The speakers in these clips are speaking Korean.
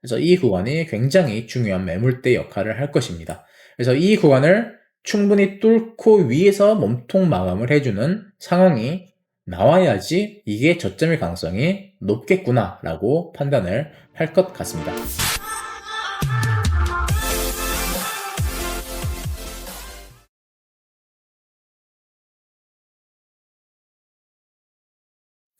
그래서 이 구간이 굉장히 중요한 매물대 역할을 할 것입니다. 그래서 이 구간을 충분히 뚫고 위에서 몸통 마감을 해주는 상황이 나와야지 이게 저점일 가능성이 높겠구나라고 판단을 할 것 같습니다.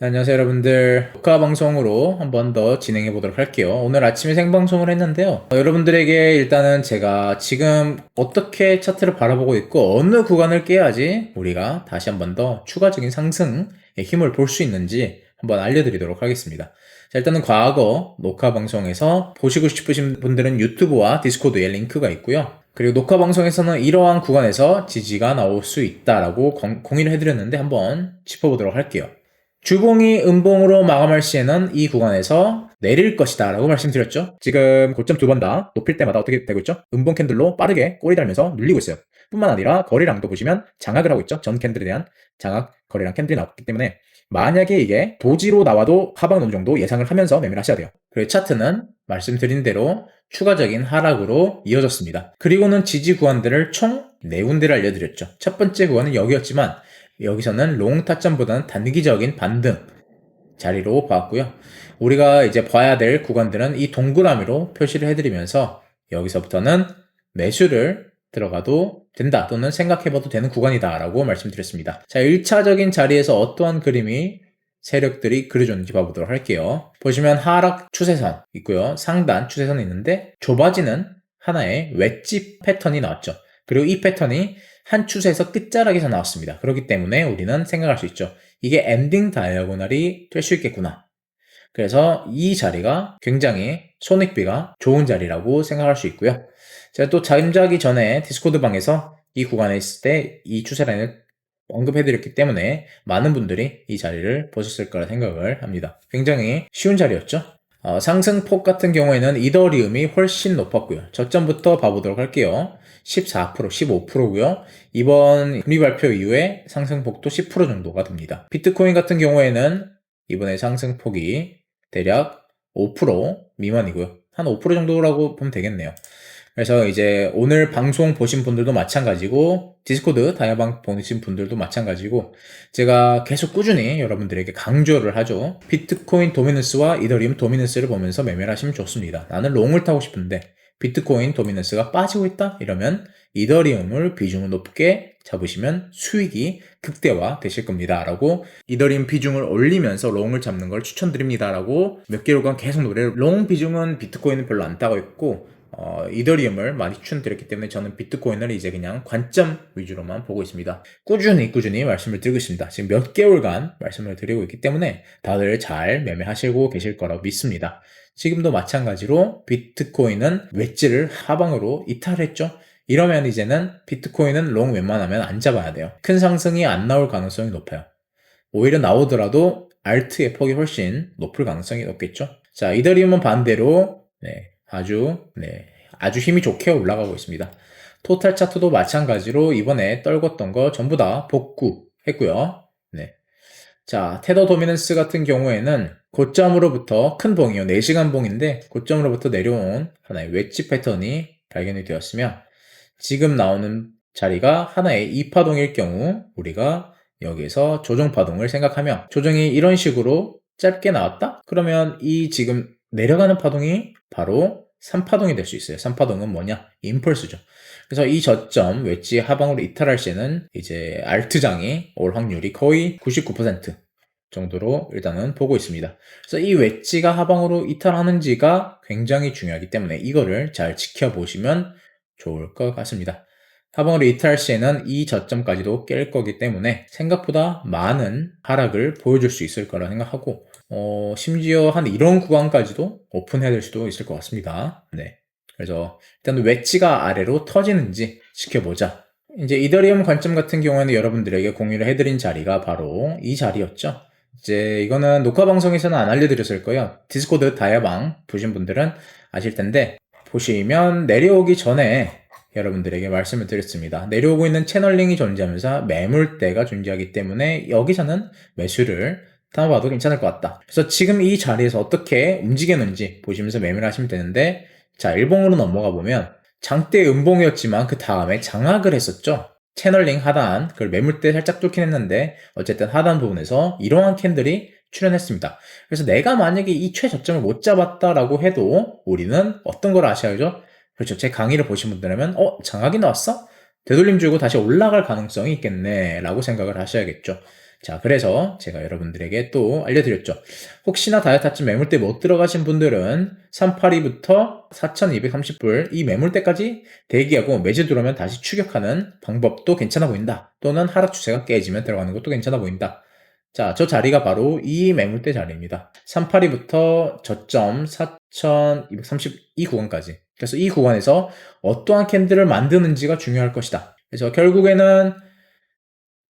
네, 안녕하세요 여러분들. 녹화 방송으로 한 번 더 진행해 보도록 할게요. 오늘 아침에 생방송을 했는데요. 여러분들에게 일단은 제가 지금 어떻게 차트를 바라보고 있고 어느 구간을 깨야지 우리가 다시 한 번 더 추가적인 상승의 힘을 볼 수 있는지 한번 알려드리도록 하겠습니다. 자, 일단은 과거 녹화 방송에서 보시고 싶으신 분들은 유튜브와 디스코드에 링크가 있고요. 그리고 녹화 방송에서는 이러한 구간에서 지지가 나올 수 있다라고 공유를 해드렸는데 한번 짚어보도록 할게요. 주봉이 음봉으로 마감할 시에는 이 구간에서 내릴 것이다 라고 말씀드렸죠. 지금 고점 두 번 다 높일 때마다 어떻게 되고 있죠? 음봉 캔들로 빠르게 꼬리 달면서 눌리고 있어요. 뿐만 아니라 거래량도 보시면 장악을 하고 있죠. 전 캔들에 대한 장악 거래량 캔들이 나왔기 때문에 만약에 이게 도지로 나와도 하방 어느 정도 예상을 하면서 매매를 하셔야 돼요. 그리고 차트는 말씀드린 대로 추가적인 하락으로 이어졌습니다. 그리고는 지지 구간들을 총 4군데를 알려드렸죠. 첫 번째 구간은 여기였지만 여기서는 롱 타점보다는 단기적인 반등 자리로 봤고요. 우리가 이제 봐야 될 구간들은 이 동그라미로 표시를 해드리면서 여기서부터는 매수를 들어가도 된다 또는 생각해봐도 되는 구간이다 라고 말씀드렸습니다. 자, 1차적인 자리에서 어떠한 그림이 세력들이 그려졌는지 봐보도록 할게요. 보시면 하락 추세선 있고요. 상단 추세선이 있는데 좁아지는 하나의 웨지 패턴이 나왔죠. 그리고 이 패턴이 한 추세에서 끝자락에서 나왔습니다. 그렇기 때문에 우리는 생각할 수 있죠. 이게 엔딩 다이아고널이 될 수 있겠구나. 그래서 이 자리가 굉장히 손익비가 좋은 자리라고 생각할 수 있고요. 제가 또 잠자기 전에 디스코드 방에서 이 구간에 있을 때 이 추세라인을 언급해드렸기 때문에 많은 분들이 이 자리를 보셨을 거라 생각을 합니다. 굉장히 쉬운 자리였죠. 상승폭 같은 경우에는 이더리움이 훨씬 높았고요. 저점부터 봐보도록 할게요. 14%, 15%고요. 이번 금리 발표 이후에 상승폭도 10% 정도가 됩니다. 비트코인 같은 경우에는 이번에 상승폭이 대략 5% 미만이고요. 한 5% 정도라고 보면 되겠네요. 그래서 이제 오늘 방송 보신 분들도 마찬가지고 디스코드 다이아방 보신 분들도 마찬가지고 제가 계속 꾸준히 여러분들에게 강조를 하죠. 비트코인 도미넌스와 이더리움 도미넌스를 보면서 매매를 하시면 좋습니다. 나는 롱을 타고 싶은데 비트코인 도미넌스가 빠지고 있다? 이러면 이더리움을 비중을 높게 잡으시면 수익이 극대화 되실 겁니다 라고 이더리움 비중을 올리면서 롱을 잡는 걸 추천드립니다 라고 몇 개월간 계속 노래를 롱 비중은 비트코인은 별로 안 따고 있고 이더리움을 많이 추천드렸기 때문에 저는 비트코인을 이제 그냥 관점 위주로만 보고 있습니다. 꾸준히 말씀을 드리고 있습니다. 지금 몇 개월간 말씀을 드리고 있기 때문에 다들 잘 매매하시고 계실 거라고 믿습니다. 지금도 마찬가지로 비트코인은 웨지를 하방으로 이탈했죠. 이러면 이제는 비트코인은 롱 웬만하면 안 잡아야 돼요. 큰 상승이 안 나올 가능성이 높아요. 오히려 나오더라도 알트의 폭이 훨씬 높을 가능성이 높겠죠. 자, 이더리움은 반대로 아주 힘이 좋게 올라가고 있습니다. 토탈 차트도 마찬가지로 이번에 떨궜던 거 전부 다 복구했고요. 자, 테더 도미넌스 같은 경우에는 고점으로부터 큰 봉이요. 4시간 봉인데 고점으로부터 내려온 하나의 웨지 패턴이 발견이 되었으며 지금 나오는 자리가 하나의 2파동일 경우 우리가 여기에서 조정파동을 생각하며 조정이 이런 식으로 짧게 나왔다? 그러면 이 지금 내려가는 파동이 바로 3파동이 될 수 있어요. 3파동은 뭐냐? 임펄스죠. 그래서 이 저점 웨지 하방으로 이탈할 시에는 이제 알트장이 올 확률이 거의 99% 정도로 일단은 보고 있습니다. 그래서 이 웨지가 하방으로 이탈하는지가 굉장히 중요하기 때문에 이거를 잘 지켜보시면 좋을 것 같습니다. 하방으로 이탈할 시에는 이 저점까지도 깰 거기 때문에 생각보다 많은 하락을 보여줄 수 있을 거라 생각하고 심지어 한 이런 구간까지도 오픈해야 될 수도 있을 것 같습니다. 그래서 일단 웨지가 아래로 터지는지 지켜보자. 이제 이더리움 관점 같은 경우에는 여러분들에게 공유를 해드린 자리가 바로 이 자리였죠. 이제 이거는 녹화 방송에서는 안 알려드렸을 거예요. 디스코드 다이아방 보신 분들은 아실 텐데 보시면 내려오기 전에 여러분들에게 말씀을 드렸습니다. 내려오고 있는 채널링이 존재하면서 매물대가 존재하기 때문에 여기서는 매수를 담아봐도 괜찮을 것 같다. 그래서 지금 이 자리에서 어떻게 움직였는지 보시면서 매매를 하시면 되는데, 자, 일봉으로 넘어가 보면 장대 음봉이었지만 그 다음에 장악을 했었죠. 채널링 하단, 그걸 매물대 살짝 뚫긴 했는데 어쨌든 하단 부분에서 이러한 캔들이 출현했습니다. 그래서 내가 만약에 이 최저점을 못 잡았다라고 해도 우리는 어떤 걸 아셔야죠? 그렇죠. 제 강의를 보신 분들이라면 장악이 나왔어? 되돌림 주고 다시 올라갈 가능성이 있겠네 라고 생각을 하셔야겠죠. 자, 그래서 제가 여러분들에게 또 알려드렸죠. 혹시나 다이어트쯤 매물대 못 들어가신 분들은 382부터 4230불 이 매물대까지 대기하고 매주 들어오면 다시 추격하는 방법도 괜찮아 보인다. 또는 하락 추세가 깨지면 들어가는 것도 괜찮아 보인다. 자, 저 자리가 바로 이 매물대 자리입니다. 382부터 저점 4230 이 구간까지. 그래서 이 구간에서 어떠한 캔들을 만드는지가 중요할 것이다. 그래서 결국에는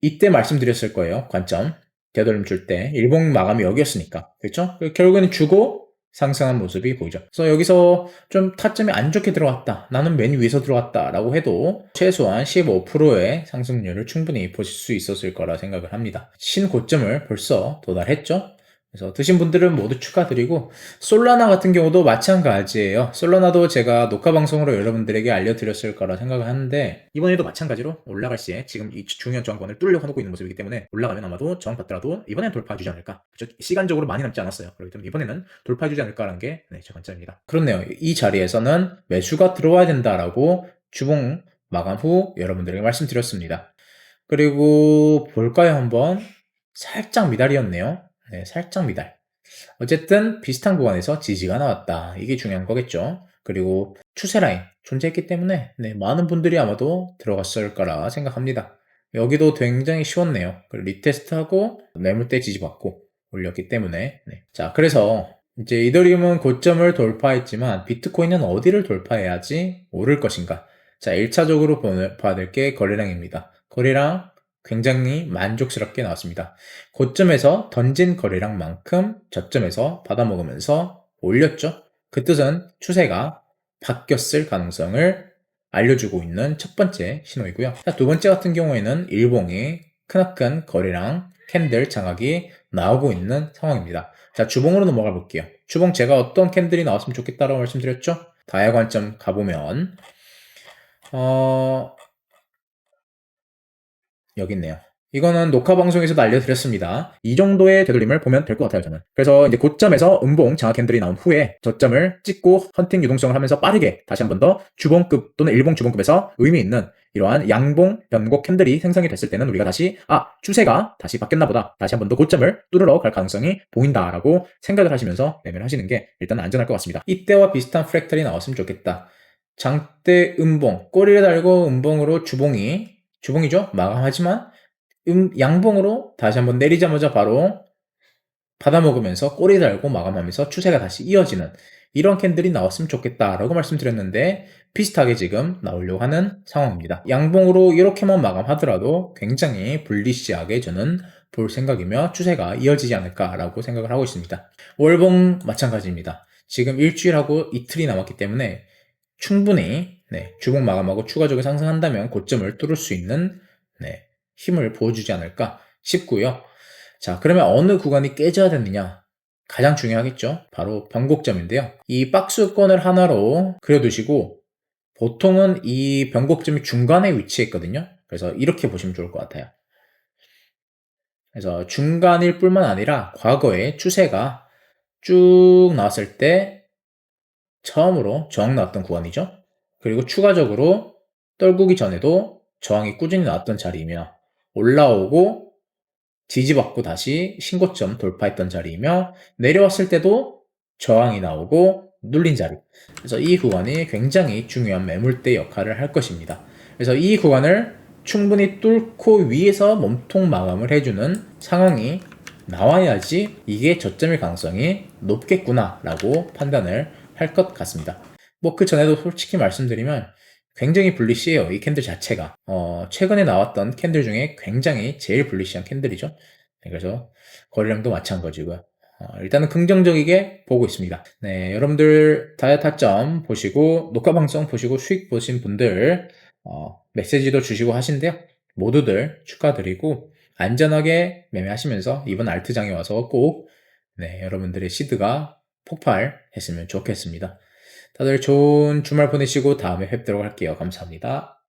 이때 말씀드렸을 거예요. 관점. 되돌림 줄 때. 일봉 마감이 여기였으니까. 그렇죠? 결국에는 주고 상승한 모습이 보이죠. 그래서 여기서 좀 타점이 안 좋게 들어왔다. 나는 맨 위에서 들어왔다. 라고 해도 최소한 15%의 상승률을 충분히 보실 수 있었을 거라 생각을 합니다. 신고점을 벌써 도달했죠? 그래서 드신 분들은 모두 축하드리고, 솔라나 같은 경우도 마찬가지예요. 솔라나도 제가 녹화 방송으로 여러분들에게 알려드렸을 거라 생각을 하는데, 이번에도 마찬가지로 올라갈 시에 지금 이 중요한 저항권을 뚫으려고 하고 있는 모습이기 때문에 올라가면 아마도 저항받더라도 이번엔 돌파해주지 않을까. 그렇죠? 시간적으로 많이 남지 않았어요. 그렇기 때문에 이번에는 돌파해주지 않을까라는 게 제 관점입니다. 그렇네요. 이 자리에서는 매수가 들어와야 된다라고 주봉 마감 후 여러분들에게 말씀드렸습니다. 그리고 볼까요 한번? 살짝 미달이었네요. 네, 살짝 미달. 어쨌든 비슷한 구간에서 지지가 나왔다. 이게 중요한 거겠죠. 그리고 추세 라인 존재했기 때문에 많은 분들이 아마도 들어갔을 거라 생각합니다. 여기도 굉장히 쉬웠네요. 그리고 리테스트하고 매물대 지지받고 올렸기 때문에 자, 그래서 이제 이더리움은 고점을 돌파했지만 비트코인은 어디를 돌파해야지 오를 것인가? 자, 1차적으로 봐야 될 게 거래량입니다. 거래량 굉장히 만족스럽게 나왔습니다. 고점에서 던진 거래량만큼 저점에서 받아먹으면서 올렸죠. 그 뜻은 추세가 바뀌었을 가능성을 알려주고 있는 첫 번째 신호이고요. 두 번째 같은 경우에는 일봉이 크나큰 거래량 캔들 장악이 나오고 있는 상황입니다. 자, 주봉으로 넘어가 볼게요. 주봉 제가 어떤 캔들이 나왔으면 좋겠다라고 말씀드렸죠? 다야 관점 가보면 여기 있네요. 이거는 녹화 방송에서도 알려드렸습니다. 이 정도의 되돌림을 보면 될 것 같아요, 저는. 그래서 이제 고점에서 음봉 장악 캔들이 나온 후에 저점을 찍고 헌팅 유동성을 하면서 빠르게 다시 한 번 더 주봉급 또는 일봉 주봉급에서 의미 있는 이러한 양봉 변곡 캔들이 생성이 됐을 때는 우리가 다시 추세가 다시 바뀌었나 보다. 다시 한 번 더 고점을 뚫으러 갈 가능성이 보인다라고 생각을 하시면서 매매를 하시는 게 일단 안전할 것 같습니다. 이때와 비슷한 프랙탈이 나왔으면 좋겠다. 장대 음봉, 꼬리를 달고 음봉으로 주봉이죠? 마감하지만 양봉으로 다시 한번 내리자마자 바로 받아먹으면서 꼬리 달고 마감하면서 추세가 다시 이어지는 이런 캔들이 나왔으면 좋겠다라고 말씀드렸는데 비슷하게 지금 나오려고 하는 상황입니다. 양봉으로 이렇게만 마감하더라도 굉장히 불리시하게 저는 볼 생각이며 추세가 이어지지 않을까라고 생각을 하고 있습니다. 월봉 마찬가지입니다. 지금 일주일하고 이틀이 남았기 때문에 충분히 주봉 마감하고 추가적으로 상승한다면 고점을 뚫을 수 있는 힘을 보여주지 않을까 싶고요. 자, 그러면 어느 구간이 깨져야 되느냐? 가장 중요하겠죠. 바로 변곡점인데요. 이 박스권을 하나로 그려두시고 보통은 이 변곡점이 중간에 위치해 있거든요. 그래서 이렇게 보시면 좋을 것 같아요. 그래서 중간일 뿐만 아니라 과거에 추세가 쭉 나왔을 때 처음으로 저항 나왔던 구간이죠. 그리고 추가적으로 떨구기 전에도 저항이 꾸준히 나왔던 자리이며 올라오고 지지받고 다시 신고점 돌파했던 자리이며 내려왔을 때도 저항이 나오고 눌린 자리. 그래서 이 구간이 굉장히 중요한 매물대 역할을 할 것입니다. 그래서 이 구간을 충분히 뚫고 위에서 몸통 마감을 해주는 상황이 나와야지 이게 저점일 가능성이 높겠구나 라고 판단을 할 것 같습니다. 뭐 그 전에도 솔직히 말씀드리면 굉장히 불리시해요. 이 캔들 자체가. 최근에 나왔던 캔들 중에 굉장히 제일 불리시한 캔들이죠. 그래서 거래량도 마찬가지고요. 일단은 긍정적이게 보고 있습니다. 네, 여러분들 다이어트 타점 보시고 녹화 방송 보시고 수익 보신 분들 메시지도 주시고 하신데요. 모두들 축하드리고 안전하게 매매하시면서 이번 알트장에 와서 꼭 네, 여러분들의 시드가 폭발했으면 좋겠습니다. 다들 좋은 주말 보내시고 다음에 뵙도록 할게요. 감사합니다.